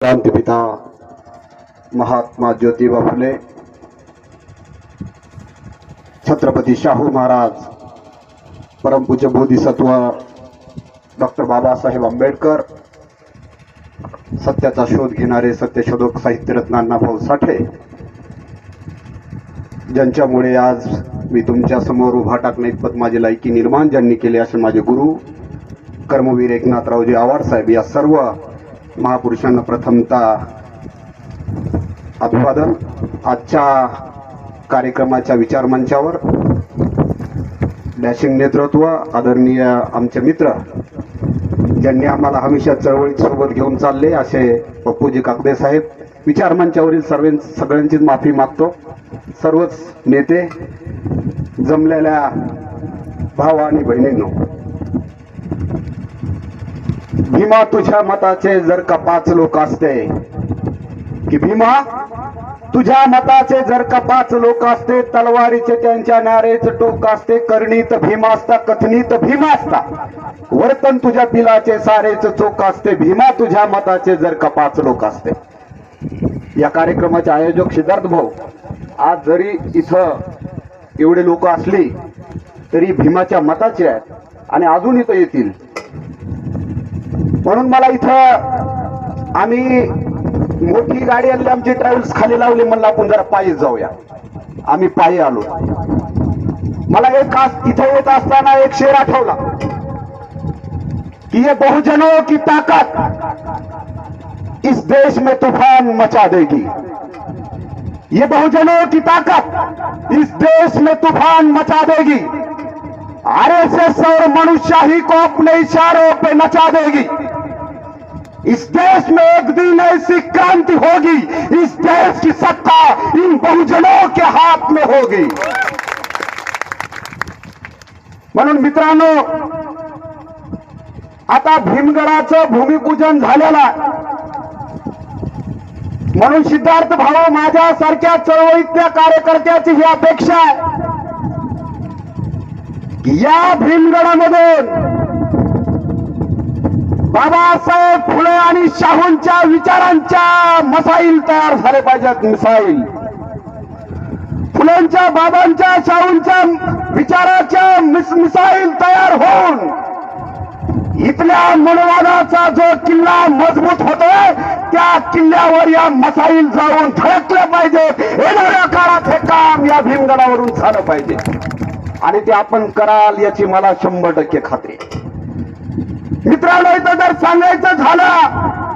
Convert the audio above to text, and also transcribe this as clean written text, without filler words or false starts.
क्रांतिपिता महात्मा ज्योतिबा फुले, छत्रपती शाहू महाराज, परमपूज्य बोधिसत्व डॉक्टर बाबासाहेब आंबेडकर, सत्याचा शोध घेणारे सत्यशोधक साहित्यरत्न अण्णाभाऊ साठे, ज्यांच्यामुळे आज मी तुमच्या समोर उभा टाकणे इतपत माझी लायकी निर्माण ज्यांनी केले असे माझे गुरु कर्मवीर एकनाथरावजी आवाड साहेब, या सर्व महापुरुषांना प्रथमतः अभिवादन. आजच्या कार्यक्रमाच्या विचारमंचावर डॅशिंग नेतृत्व आदरणीय आमचे मित्र, ज्यांनी आम्हाला हमेशा चळवळीत सोबत घेऊन चालले असे पप्पूजी काकदे साहेब, विचारमंचावरील सगळ्यांचीच माफी मागतो. सर्वच नेते, जमलेल्या भाव आणि बहिणींनो, भीमा तुझ्या मताचे जर का 5 लोक असते, की भीमा तुझ्या मताचे जर का 5 लोक असते, तलवारीचे त्यांच्या नारेचे टोक असते, करणीत भीमा असता, कथनीत भीमा असता, वर्तन तुझ्या पिलाचे सारेच चोक असते, भीमा तुझ्या मताचे जर का 5 लोक असते. या कार्यक्रमाचे आयोजक सिद्धार्थ भाऊ, आज जरी इथं एवढे लोक असली तरी भीमाच्या मताचे आहेत आणि अजून इथं येतील. म्हणून मला इथं आम्ही मोठी गाडी आणली, आमची ट्रॅव्हल्स खाली लावली, म्हणलं आपण जरा पायी जाऊया. आम्ही पायी आलो. मला इथे येत असताना एक शेर आठवला कि ये बहुजनों की ताकत इस देश में तूफान मचा देगी. ये बहुजनों की ताकत इस देश में तूफान मचा देगी. आरएसएस और मनुष्यशाही को अपने इशारों पे नचा देगी. इस देश में एक दिन ऐसी क्रांति होगी, इस देश की सत्ता इन बहुजनों के हाथ में होगी. म्हणून मित्रांनो, आता भीमगडाचं भूमिपूजन झालेलं आहे. म्हणून सिद्धार्थ भाऊ, माझ्यासारख्या चळवळीतल्या कार्यकर्त्याची ही अपेक्षा आहे की या भीमगडामधून बाबासाहेब फुले आणि शाहूंच्या विचारांच्या मसाईल तयार झाले पाहिजेत. मिसाईल फुलेंच्या, बाबांच्या, शाहूंच्या विचाराच्या मिसाईल तयार होऊन इथल्या मनवादाचा जो किल्ला मजबूत होतोय, त्या किल्ल्यावर या मसाईल जाऊन धडकल्या पाहिजेत. येणाऱ्या काळात हे काम या भीमगडावरून झालं पाहिजे आणि ते आपण कराल याची मला 100% खात्री. मित्रांनो, इथं जर सांगायचं झालं